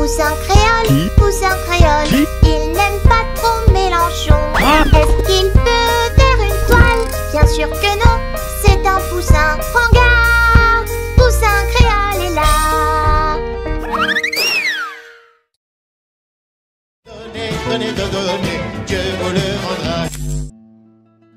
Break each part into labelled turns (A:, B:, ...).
A: Poussin créole,
B: Qui?
A: poussin créole,
B: Qui?
A: il n'aime pas trop Mélenchon.
B: Ah.
A: Est-ce qu'il peut faire une toile? Bien sûr que non, c'est un poussin. Prends garde, poussin créole est là.
C: Donnez, Dieu vous le rendra.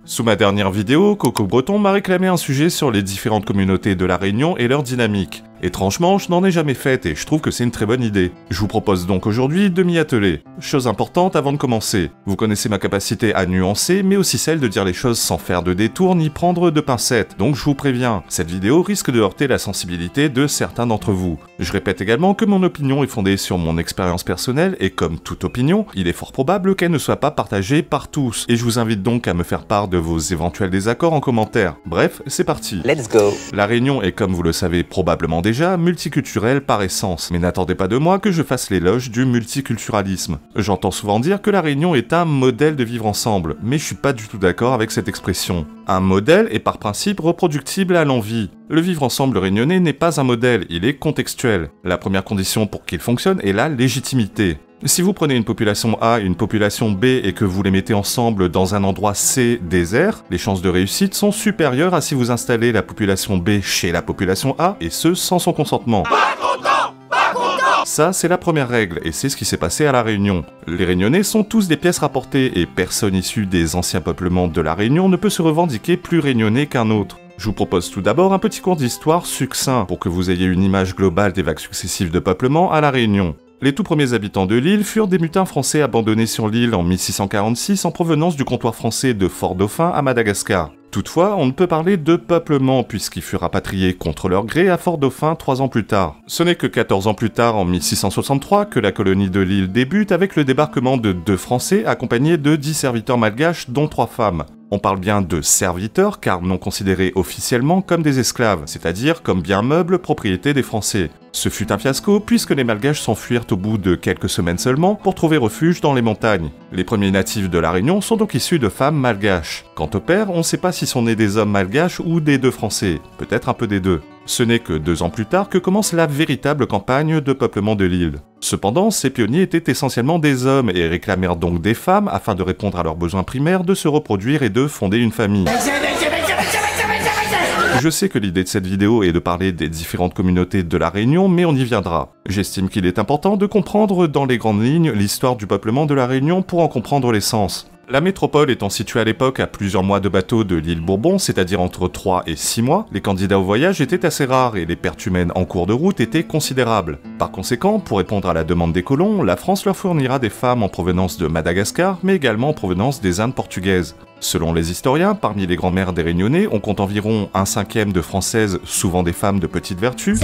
D: Sous ma dernière vidéo, Coco Breton m'a réclamé un sujet sur les différentes communautés de La Réunion et leur dynamique. Étrangement, je n'en ai jamais fait et je trouve que c'est une très bonne idée. Je vous propose donc aujourd'hui de m'y atteler. Chose importante avant de commencer, vous connaissez ma capacité à nuancer, mais aussi celle de dire les choses sans faire de détour ni prendre de pincettes, donc je vous préviens, cette vidéo risque de heurter la sensibilité de certains d'entre vous. Je répète également que mon opinion est fondée sur mon expérience personnelle et comme toute opinion, il est fort probable qu'elle ne soit pas partagée par tous, et je vous invite donc à me faire part de vos éventuels désaccords en commentaire. Bref, c'est parti.
E: Let's go.
D: La Réunion est, comme vous le savez probablement déjà, multiculturelle par essence, mais n'attendez pas de moi que je fasse l'éloge du multiculturalisme. J'entends souvent dire que La Réunion est un modèle de vivre ensemble, mais je suis pas du tout d'accord avec cette expression. Un modèle est par principe reproductible à l'envi. Le vivre ensemble réunionnais n'est pas un modèle, il est contextuel. La première condition pour qu'il fonctionne est la légitimité. Si vous prenez une population A et une population B et que vous les mettez ensemble dans un endroit C désert, les chances de réussite sont supérieures à si vous installez la population B chez la population A, et ce sans son consentement. Ça, c'est la première règle, et c'est ce qui s'est passé à La Réunion. Les Réunionnais sont tous des pièces rapportées, et personne issu des anciens peuplements de La Réunion ne peut se revendiquer plus réunionnais qu'un autre. Je vous propose tout d'abord un petit cours d'histoire succinct, pour que vous ayez une image globale des vagues successives de peuplement à La Réunion. Les tout premiers habitants de l'île furent des mutins français abandonnés sur l'île en 1646 en provenance du comptoir français de Fort-Dauphin à Madagascar. Toutefois, on ne peut parler de peuplement puisqu'ils furent rapatriés contre leur gré à Fort-Dauphin 3 ans plus tard. Ce n'est que 14 ans plus tard, en 1663, que la colonie de l'île débute avec le débarquement de 2 Français accompagnés de 10 serviteurs malgaches dont 3 femmes. On parle bien de serviteurs car non considérés officiellement comme des esclaves, c'est-à-dire comme bien meubles propriété des Français. Ce fut un fiasco puisque les Malgaches s'enfuirent au bout de quelques semaines seulement pour trouver refuge dans les montagnes. Les premiers natifs de La Réunion sont donc issus de femmes malgaches. Quant au père, on ne sait pas si sont nés des hommes malgaches ou des 2 Français, peut-être un peu des deux. Ce n'est que 2 ans plus tard que commence la véritable campagne de peuplement de l'île. Cependant, ces pionniers étaient essentiellement des hommes et réclamèrent donc des femmes afin de répondre à leurs besoins primaires de se reproduire et de fonder une famille. Je sais que l'idée de cette vidéo est de parler des différentes communautés de La Réunion, mais on y viendra. J'estime qu'il est important de comprendre dans les grandes lignes l'histoire du peuplement de La Réunion pour en comprendre l'essence. La métropole étant située à l'époque à plusieurs mois de bateau de l'île Bourbon, c'est-à-dire entre 3 et 6 mois, les candidats au voyage étaient assez rares et les pertes humaines en cours de route étaient considérables. Par conséquent, pour répondre à la demande des colons, la France leur fournira des femmes en provenance de Madagascar, mais également en provenance des Indes portugaises. Selon les historiens, parmi les grands-mères des Réunionnais, on compte environ 1/5 de Françaises, souvent des femmes de petite vertu,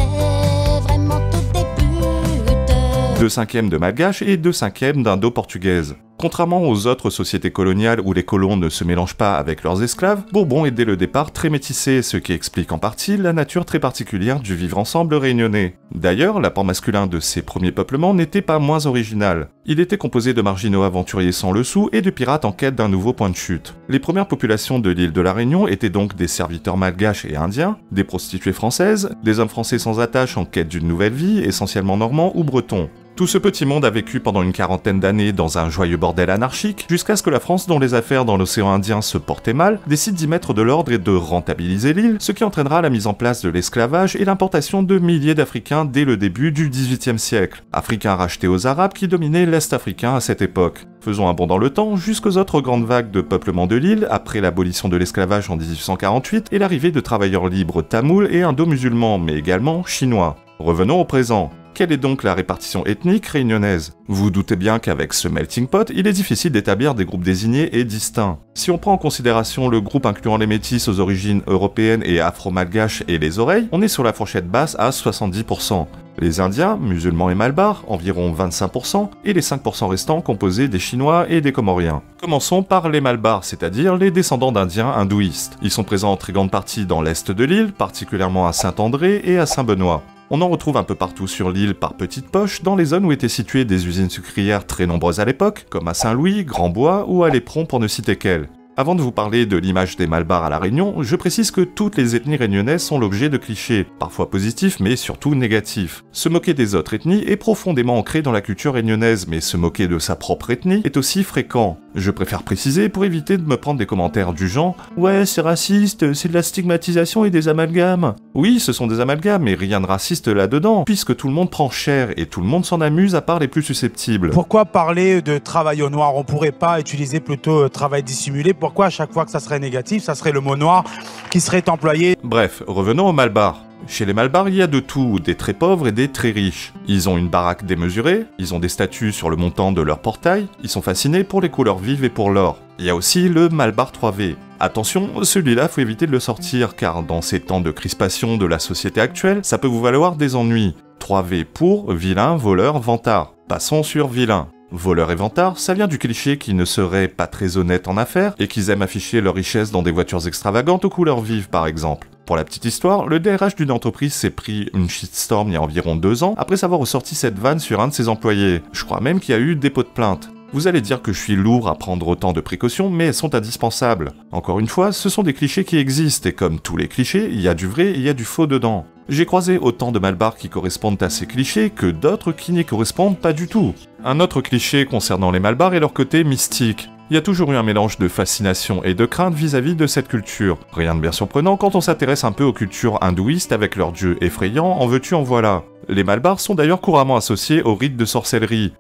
D: 2/5 de Malgaches et 2/5 d'Indo-portugaises. Contrairement aux autres sociétés coloniales où les colons ne se mélangent pas avec leurs esclaves, Bourbon est dès le départ très métissé, ce qui explique en partie la nature très particulière du vivre ensemble réunionnais. D'ailleurs, l'apport masculin de ces premiers peuplements n'était pas moins original. Il était composé de marginaux aventuriers sans le sou et de pirates en quête d'un nouveau point de chute. Les premières populations de l'île de La Réunion étaient donc des serviteurs malgaches et indiens, des prostituées françaises, des hommes français sans attache en quête d'une nouvelle vie, essentiellement normands ou bretons. Tout ce petit monde a vécu pendant une quarantaine d'années dans un joyeux bordel anarchique, jusqu'à ce que la France, dont les affaires dans l'océan Indien se portaient mal, décide d'y mettre de l'ordre et de rentabiliser l'île, ce qui entraînera la mise en place de l'esclavage et l'importation de milliers d'Africains dès le début du XVIIIe siècle. Africains rachetés aux Arabes qui dominaient l'Est africain à cette époque. Faisons un bond dans le temps jusqu'aux autres grandes vagues de peuplement de l'île, après l'abolition de l'esclavage en 1848 et l'arrivée de travailleurs libres tamouls et indo-musulmans, mais également chinois. Revenons au présent. Quelle est donc la répartition ethnique réunionnaise? Vous vous doutez bien qu'avec ce melting pot, il est difficile d'établir des groupes désignés et distincts. Si on prend en considération le groupe incluant les métis aux origines européennes et afro-malgaches et les oreilles, on est sur la fourchette basse à 70%. Les Indiens, musulmans et malbars, environ 25%, et les 5% restants composés des Chinois et des Comoriens. Commençons par les malbars, c'est-à-dire les descendants d'Indiens hindouistes. Ils sont présents en très grande partie dans l'est de l'île, particulièrement à Saint-André et à Saint-Benoît. On en retrouve un peu partout sur l'île par petites poches, dans les zones où étaient situées des usines sucrières très nombreuses à l'époque, comme à Saint-Louis, Grand-Bois ou à Lépron pour ne citer qu'elles. Avant de vous parler de l'image des Malbars à La Réunion, je précise que toutes les ethnies réunionnaises sont l'objet de clichés, parfois positifs mais surtout négatifs. Se moquer des autres ethnies est profondément ancré dans la culture réunionnaise, mais se moquer de sa propre ethnie est aussi fréquent. Je préfère préciser pour éviter de me prendre des commentaires du genre « Ouais, c'est raciste, c'est de la stigmatisation et des amalgames ». Oui, ce sont des amalgames, mais rien de raciste là-dedans, puisque tout le monde prend cher et tout le monde s'en amuse à part les plus susceptibles.
B: Pourquoi parler de travail au noir? On pourrait pas utiliser plutôt travail dissimulé? Pourquoi à chaque fois que ça serait négatif, ça serait le mot noir qui serait employé?
D: Bref, revenons aux Malbars. Chez les Malbars, il y a de tout, des très pauvres et des très riches. Ils ont une baraque démesurée, ils ont des statues sur le montant de leur portail, ils sont fascinés pour les couleurs vives et pour l'or. Il y a aussi le Malbar 3V. Attention, celui-là, faut éviter de le sortir, car dans ces temps de crispation de la société actuelle, ça peut vous valoir des ennuis. 3V pour vilain, voleur, vantard. Passons sur vilain. Voleurs et vantards, ça vient du cliché qu'ils ne seraient pas très honnêtes en affaires et qu'ils aiment afficher leur richesse dans des voitures extravagantes aux couleurs vives par exemple. Pour la petite histoire, le DRH d'une entreprise s'est pris une shitstorm il y a environ 2 ans après avoir ressorti cette vanne sur un de ses employés. Je crois même qu'il y a eu dépôt de plainte. Vous allez dire que je suis lourd à prendre autant de précautions, mais elles sont indispensables. Encore une fois, ce sont des clichés qui existent, et comme tous les clichés, il y a du vrai et il y a du faux dedans. J'ai croisé autant de Malbars qui correspondent à ces clichés que d'autres qui n'y correspondent pas du tout. Un autre cliché concernant les Malbars est leur côté mystique. Il y a toujours eu un mélange de fascination et de crainte vis-à-vis de cette culture. Rien de bien surprenant quand on s'intéresse un peu aux cultures hindouistes avec leurs dieux effrayants, en veux-tu en voilà. Les Malbars sont d'ailleurs couramment associés aux rites de sorcellerie.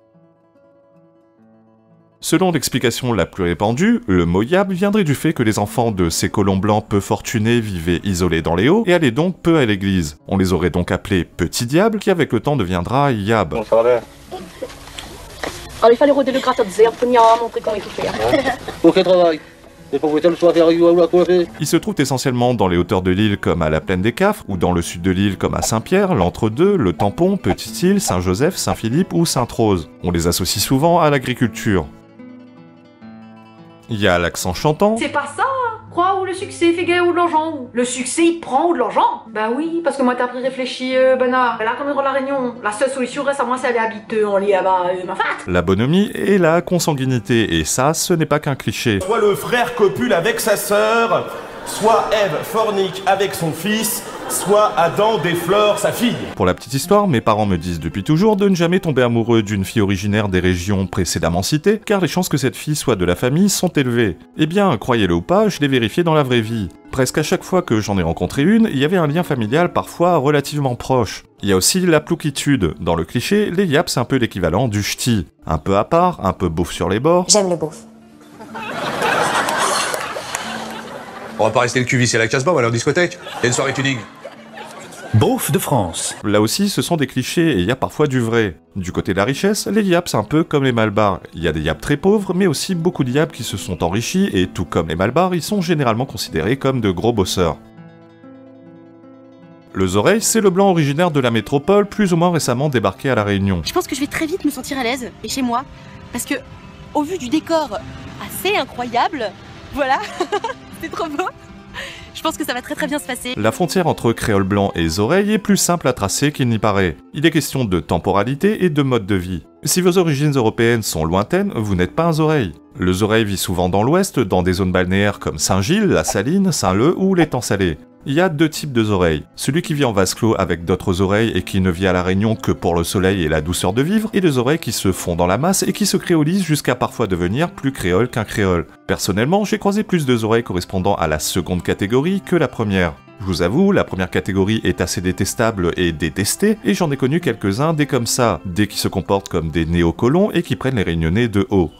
D: Selon l'explication la plus répandue, le mot yab viendrait du fait que les enfants de ces colons blancs peu fortunés vivaient isolés dans les hauts et allaient donc peu à l'église. On les aurait donc appelés petits diables qui avec le temps deviendra yab.
E: Bon, ça va.
F: Alors il fallait rôder le gratte de zère, venir montrer comment il faut faire.
E: Ok, travail. Et pour le soir,
D: Il se trouve essentiellement dans les hauteurs de l'île comme à la plaine des Cafres, ou dans le sud de l'île comme à Saint-Pierre, l'Entre-deux, le Tampon, Petite-Île, Saint-Joseph, Saint-Philippe ou Sainte-Rose. On les associe souvent à l'agriculture. Il y a l'accent chantant.
F: C'est pas ça, crois, ou le succès fait gagner ou de l'argent. Le succès il prend ou de l'argent. Bah oui, parce que moi t'as appris réfléchi, Bana. Là comme dans la Réunion, la seule solution reste à moi c'est aller habiter en lit à ma fat.
D: La bonhomie et la consanguinité, et ça, ce n'est pas qu'un cliché.
G: Soit le frère copule avec sa sœur, soit Ève fornique avec son fils, soit Adam déflore sa fille.
D: Pour la petite histoire, mes parents me disent depuis toujours de ne jamais tomber amoureux d'une fille originaire des régions précédemment citées, car les chances que cette fille soit de la famille sont élevées. Eh bien, croyez-le ou pas, je l'ai vérifié dans la vraie vie. Presque à chaque fois que j'en ai rencontré une, il y avait un lien familial parfois relativement proche. Il y a aussi la plouquitude. Dans le cliché, les yaps c'est un peu l'équivalent du ch'ti. Un peu à part, un peu beauf sur les bords.
H: J'aime le beauf.
I: On va pas rester le cul vissé à la casse-bombe, on va aller en discothèque. Il y a une soirée tuning.
J: Beauf de France.
D: Là aussi, ce sont des clichés et il y a parfois du vrai. Du côté de la richesse, les yaps c'est un peu comme les Malbars. Il y a des yaps très pauvres, mais aussi beaucoup de yaps qui se sont enrichis et tout comme les Malbars, ils sont généralement considérés comme de gros bosseurs. Le Zoreille, c'est le blanc originaire de la métropole, plus ou moins récemment débarqué à La Réunion.
K: Je pense que je vais très vite me sentir à l'aise, et chez moi, parce que, au vu du décor assez incroyable, voilà, c'est trop beau. Je pense que ça va très bien se passer.
D: La frontière entre créole blanc et Zoreille est plus simple à tracer qu'il n'y paraît. Il est question de temporalité et de mode de vie. Si vos origines européennes sont lointaines, vous n'êtes pas un Zoreille. Le Zoreille vit souvent dans l'ouest, dans des zones balnéaires comme Saint-Gilles, La Saline, Saint-Leu ou l'étang salé. Il y a 2 types de Zoreilles. Celui qui vit en vase clos avec d'autres oreilles et qui ne vit à La Réunion que pour le soleil et la douceur de vivre, et les oreilles qui se font dans la masse et qui se créolisent jusqu'à parfois devenir plus créole qu'un créole. Personnellement, j'ai croisé plus de oreilles correspondant à la seconde catégorie que la première. Je vous avoue, la première catégorie est assez détestable et détestée, et j'en ai connu quelques-uns des comme ça, des qui se comportent comme des néocolons et qui prennent les Réunionnais de haut.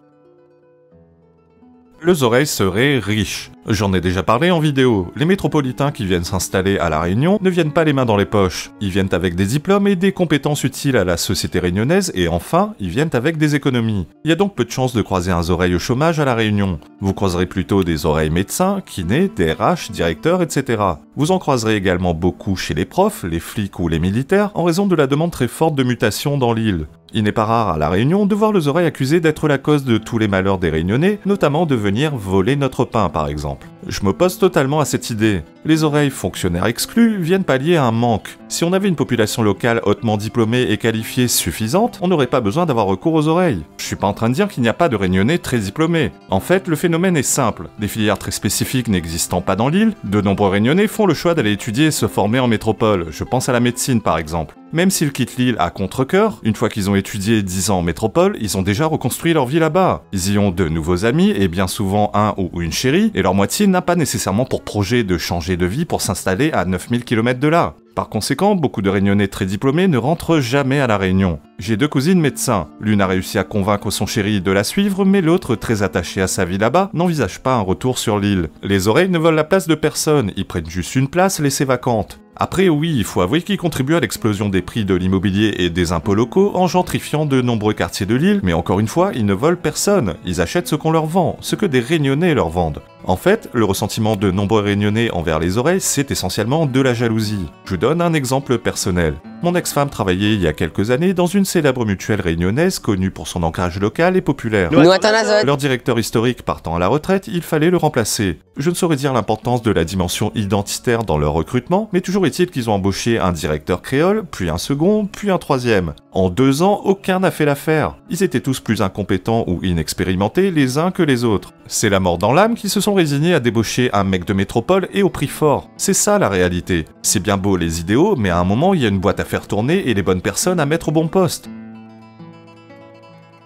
D: Les oreilles seraient riches. J'en ai déjà parlé en vidéo. Les métropolitains qui viennent s'installer à La Réunion ne viennent pas les mains dans les poches. Ils viennent avec des diplômes et des compétences utiles à la société réunionnaise et enfin, ils viennent avec des économies. Il y a donc peu de chances de croiser un oreille au chômage à La Réunion. Vous croiserez plutôt des oreilles médecins, kinés, DRH, directeurs, etc. Vous en croiserez également beaucoup chez les profs, les flics ou les militaires en raison de la demande très forte de mutation dans l'île. Il n'est pas rare à La Réunion de voir les oreilles accusées d'être la cause de tous les malheurs des Réunionnais, notamment de venir voler notre pain par exemple. Je m'oppose totalement à cette idée. Les oreilles, fonctionnaires exclus, viennent pallier un manque. Si on avait une population locale hautement diplômée et qualifiée suffisante, on n'aurait pas besoin d'avoir recours aux oreilles. Je suis pas en train de dire qu'il n'y a pas de Réunionnais très diplômés. En fait, le phénomène est simple. Des filières très spécifiques n'existant pas dans l'île, de nombreux Réunionnais font le choix d'aller étudier et se former en métropole. Je pense à la médecine par exemple. Même s'ils quittent l'île à contre-cœur, une fois qu'ils ont étudié 10 ans en métropole, ils ont déjà reconstruit leur vie là-bas. Ils y ont de nouveaux amis et bien souvent un ou une chérie, et leur moitié n'a pas nécessairement pour projet de changer de vie pour s'installer à 9000 km de là. Par conséquent, beaucoup de Réunionnais très diplômés ne rentrent jamais à La Réunion. J'ai 2 cousines médecins. L'une a réussi à convaincre son chéri de la suivre, mais l'autre, très attachée à sa vie là-bas, n'envisage pas un retour sur l'île. Les oreilles ne veulent la place de personne, ils prennent juste une place laissée vacante. Après oui, il faut avouer qu'ils contribuent à l'explosion des prix de l'immobilier et des impôts locaux en gentrifiant de nombreux quartiers de l'île, mais encore une fois, ils ne volent personne, ils achètent ce qu'on leur vend, ce que des Réunionnais leur vendent. En fait, le ressentiment de nombreux Réunionnais envers les oreilles, c'est essentiellement de la jalousie. Je vous donne un exemple personnel. Mon ex-femme travaillait il y a quelques années dans une célèbre mutuelle réunionnaise connue pour son ancrage local et populaire. Leur directeur historique partant à la retraite, il fallait le remplacer. Je ne saurais dire l'importance de la dimension identitaire dans leur recrutement, mais toujours est-il qu'ils ont embauché un directeur créole, puis un second, puis un troisième. En 2 ans, aucun n'a fait l'affaire. Ils étaient tous plus incompétents ou inexpérimentés les uns que les autres. C'est la mort dans l'âme qu'ils se sont résignés à débaucher un mec de métropole et au prix fort. C'est ça la réalité. C'est bien beau les idéaux, mais à un moment il y a une boîte à faire tourner et les bonnes personnes à mettre au bon poste.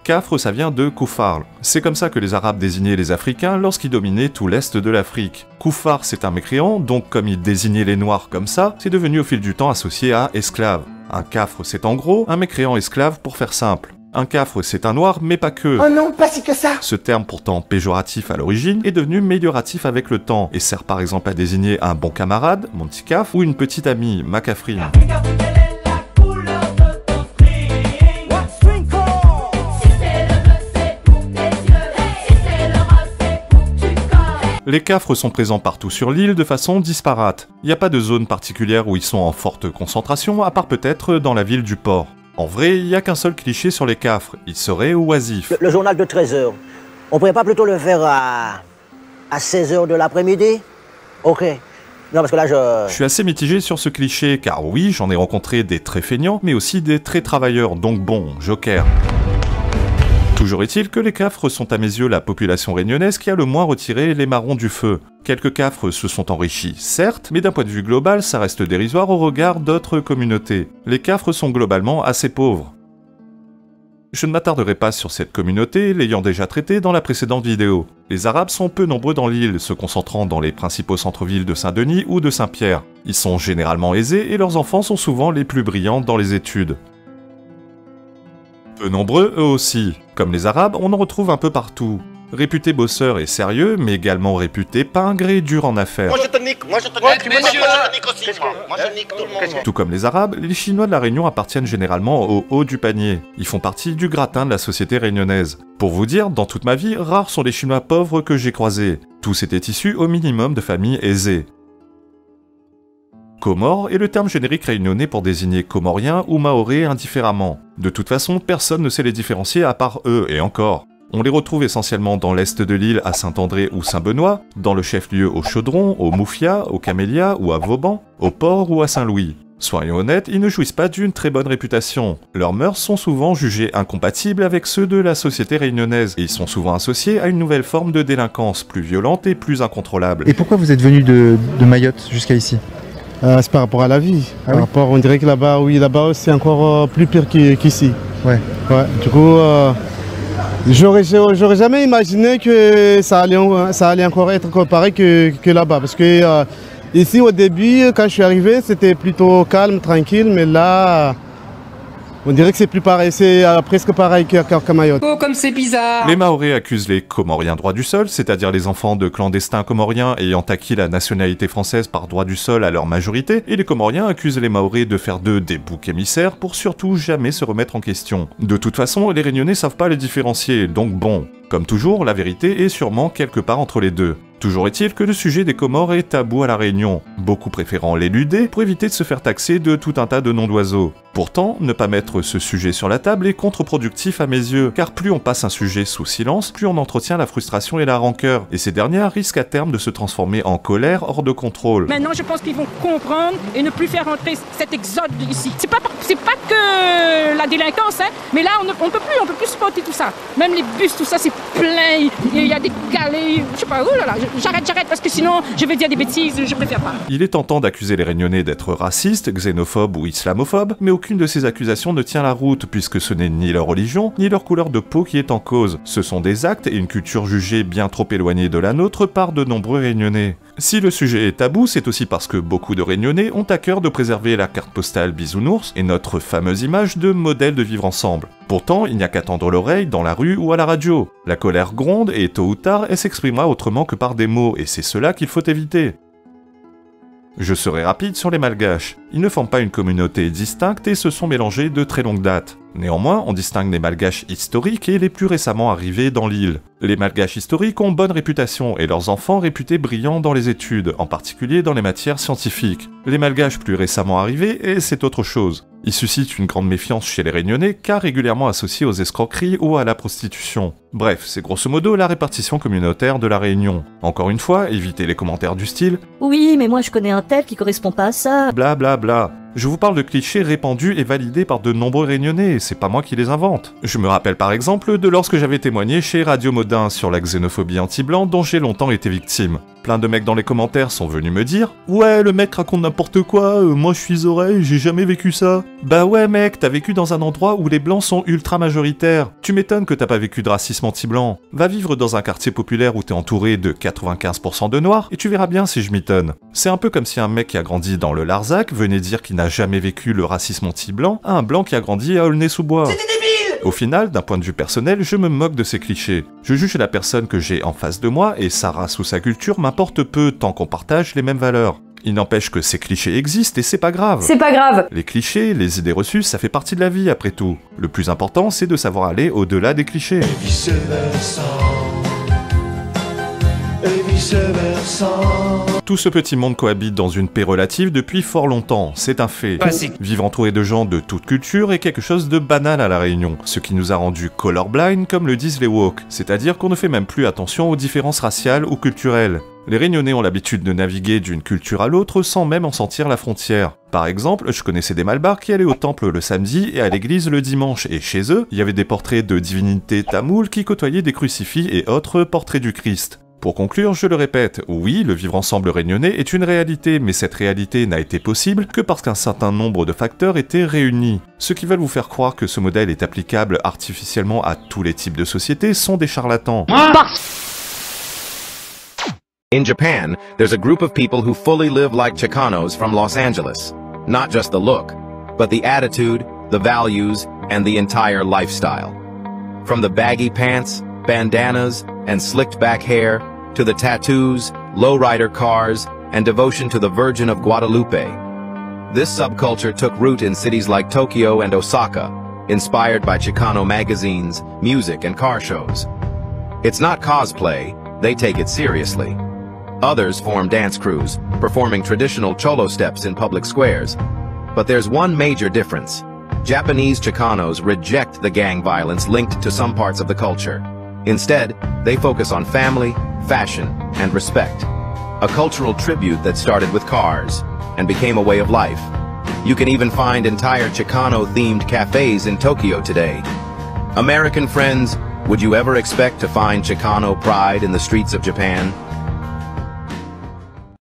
D: Kafr, ça vient de Koufarl. C'est comme ça que les Arabes désignaient les Africains lorsqu'ils dominaient tout l'est de l'Afrique. Koufar, c'est un mécréant, donc comme ils désignaient les Noirs comme ça, c'est devenu au fil du temps associé à esclave. Un Kafr, c'est en gros un mécréant esclave pour faire simple. Un Kafr, c'est un noir, mais pas que.
H: Oh non, pas si que ça.
D: Ce terme, pourtant péjoratif à l'origine, est devenu mélioratif avec le temps, et sert par exemple à désigner un bon camarade, mon petit Kaf, ou une petite amie, ma Kafrine. Les Kafrs sont présents partout sur l'île de façon disparate. Il n'y a pas de zone particulière où ils sont en forte concentration, à part peut-être dans la ville du port. En vrai, il n'y a qu'un seul cliché sur les Kafrs, ils seraient oisifs.
H: Le journal de 13h, on pourrait pas plutôt le faire à 16h de l'après-midi? Ok. Non, parce que là,
D: Je suis assez mitigé sur ce cliché, car oui, j'en ai rencontré des très feignants, mais aussi des très travailleurs, donc bon, joker. Toujours est-il que les Kafrs sont à mes yeux la population réunionnaise qui a le moins retiré les marrons du feu. Quelques Kafrs se sont enrichis, certes, mais d'un point de vue global, ça reste dérisoire au regard d'autres communautés. Les Kafrs sont globalement assez pauvres. Je ne m'attarderai pas sur cette communauté, l'ayant déjà traitée dans la précédente vidéo. Les Arabes sont peu nombreux dans l'île, se concentrant dans les principaux centres-villes de Saint-Denis ou de Saint-Pierre. Ils sont généralement aisés et leurs enfants sont souvent les plus brillants dans les études. Peu nombreux, eux aussi. Comme les Arabes, on en retrouve un peu partout. Réputés bosseurs et sérieux, mais également réputés pingres et durs en affaires.
H: Moi je te nique, moi je te nique, moi je te nique aussi, moi je nique tout le monde.
D: Tout comme les Arabes, les Chinois de la Réunion appartiennent généralement au haut du panier. Ils font partie du gratin de la société réunionnaise. Pour vous dire, dans toute ma vie, rares sont les Chinois pauvres que j'ai croisés. Tous étaient issus au minimum de familles aisées. Comore est le terme générique réunionnais pour désigner Comoriens ou Mahorais indifféremment. De toute façon, personne ne sait les différencier à part eux, et encore. On les retrouve essentiellement dans l'est de l'île à Saint-André ou Saint-Benoît, dans le chef-lieu au Chaudron, au Moufia, au Camélia ou à Vauban, au Port ou à Saint-Louis. Soyons honnêtes, ils ne jouissent pas d'une très bonne réputation. Leurs mœurs sont souvent jugées incompatibles avec ceux de la société réunionnaise, et ils sont souvent associés à une nouvelle forme de délinquance, plus violente et plus incontrôlable.
L: Et pourquoi vous êtes venu de Mayotte jusqu'à ici ?
M: C'est par rapport à la vie. On dirait que là-bas, oui, là-bas c'est encore plus pire qu'ici.
L: Ouais.
M: Du coup, j'aurais jamais imaginé que ça allait encore être pareil que là-bas. Parce que ici, au début, quand je suis arrivé, c'était plutôt calme, tranquille, mais là, on dirait que c'est plus pareil, c'est presque pareil qu'à Mayotte.
F: Oh, comme c'est bizarre!
D: Les Mahorais accusent les Comoriens droit du sol, c'est-à-dire les enfants de clandestins comoriens ayant acquis la nationalité française par droit du sol à leur majorité, et les Comoriens accusent les Mahorais de faire d'eux des boucs émissaires pour surtout jamais se remettre en question. De toute façon, les Réunionnais savent pas les différencier, donc bon. Comme toujours, la vérité est sûrement quelque part entre les deux. Toujours est-il que le sujet des Comores est tabou à la Réunion, beaucoup préférant l'éluder pour éviter de se faire taxer de tout un tas de noms d'oiseaux. Pourtant, ne pas mettre ce sujet sur la table est contre-productif à mes yeux, car plus on passe un sujet sous silence, plus on entretient la frustration et la rancœur, et ces dernières risquent à terme de se transformer en colère hors de contrôle.
N: Maintenant, je pense qu'ils vont comprendre et ne plus faire entrer cet exode ici. C'est pas que la délinquance, hein, mais là, on peut plus supporter tout ça. Même les bus, tout ça, c'est plein, il y a des galets, je sais pas, oh là là, j'arrête, parce que sinon, je vais dire des bêtises, je préfère pas.
D: Il est tentant d'accuser les Réunionnais d'être racistes, xénophobes ou islamophobes, mais aucune de ces accusations ne tient la route, puisque ce n'est ni leur religion, ni leur couleur de peau qui est en cause. Ce sont des actes et une culture jugée bien trop éloignée de la nôtre par de nombreux Réunionnais. Si le sujet est tabou, c'est aussi parce que beaucoup de Réunionnais ont à cœur de préserver la carte postale bisounours et notre fameuse image de modèle de vivre ensemble. Pourtant, il n'y a qu'à tendre l'oreille dans la rue ou à la radio. La colère gronde et tôt ou tard, elle s'exprimera autrement que par des mots, et c'est cela qu'il faut éviter. Je serai rapide sur les Malgaches. Ils ne forment pas une communauté distincte et se sont mélangés de très longue date. Néanmoins, on distingue les Malgaches historiques et les plus récemment arrivés dans l'île. Les Malgaches historiques ont bonne réputation et leurs enfants réputés brillants dans les études, en particulier dans les matières scientifiques. Les Malgaches plus récemment arrivés, et c'est autre chose. Ils suscitent une grande méfiance chez les Réunionnais car régulièrement associés aux escroqueries ou à la prostitution. Bref, c'est grosso modo la répartition communautaire de la Réunion. Encore une fois, évitez les commentaires du style «
O: Oui, mais moi je connais un tel qui correspond pas à ça. »
D: Bla bla bla. Je vous parle de clichés répandus et validés par de nombreux Réunionnais, c'est pas moi qui les invente. Je me rappelle par exemple de lorsque j'avais témoigné chez Radio Modin sur la xénophobie anti-blanc dont j'ai longtemps été victime. Plein de mecs dans les commentaires sont venus me dire « Ouais, le mec raconte n'importe quoi, moi je suis oreille, j'ai jamais vécu ça. » Bah ouais mec, t'as vécu dans un endroit où les blancs sont ultra majoritaires. Tu m'étonnes que t'as pas vécu de racisme anti-blanc. Va vivre dans un quartier populaire où t'es entouré de 95% de noirs et tu verras bien si je m'étonne. C'est un peu comme si un mec qui a grandi dans le Larzac venait dire qu'il n'a jamais vécu le racisme anti-blanc à un blanc qui a grandi à Aulnay-sous-Bois. C'était débile! Au final, d'un point de vue personnel, je me moque de ces clichés. Je juge la personne que j'ai en face de moi et sa race ou sa culture m'importe peu tant qu'on partage les mêmes valeurs. Il n'empêche que ces clichés existent et c'est pas grave.
F: C'est pas grave.
D: Les clichés, les idées reçues, ça fait partie de la vie après tout. Le plus important, c'est de savoir aller au-delà des clichés.
C: Et vice-versa. Et vice-versa.
D: Tout ce petit monde cohabite dans une paix relative depuis fort longtemps, c'est un fait.
C: Basique.
D: Vivre entouré de gens de toute culture est quelque chose de banal à la Réunion, ce qui nous a rendus colorblind comme le disent les woke, c'est-à-dire qu'on ne fait même plus attention aux différences raciales ou culturelles. Les Réunionnais ont l'habitude de naviguer d'une culture à l'autre sans même en sentir la frontière. Par exemple, je connaissais des Malbars qui allaient au temple le samedi et à l'église le dimanche, et chez eux, il y avait des portraits de divinités tamoules qui côtoyaient des crucifix et autres portraits du Christ. Pour conclure, je le répète, oui, le vivre ensemble réunionnais est une réalité, mais cette réalité n'a été possible que parce qu'un certain nombre de facteurs étaient réunis. Ceux qui veulent vous faire croire que ce modèle est applicable artificiellement à tous les types de sociétés sont des charlatans.
P: In Japan, there's a group of people who fully live like Chicanos from Los Angeles. Not just the look, but the attitude, the values, and the entire lifestyle. From the baggy pants, bandanas, and slicked back hair, to the tattoos, lowrider cars, and devotion to the Virgin of Guadalupe. This subculture took root in cities like Tokyo and Osaka, inspired by Chicano magazines, music, and car shows. It's not cosplay, they take it seriously. Others form dance crews, performing traditional cholo steps in public squares. But there's one major difference. Japanese Chicanos reject the gang violence linked to some parts of the culture. Instead, they focus on family, fashion, and respect. A cultural tribute that started with cars and became a way of life. You can even find entire Chicano-themed cafes in Tokyo today. American friends, would you ever expect to find Chicano pride in the streets of Japan?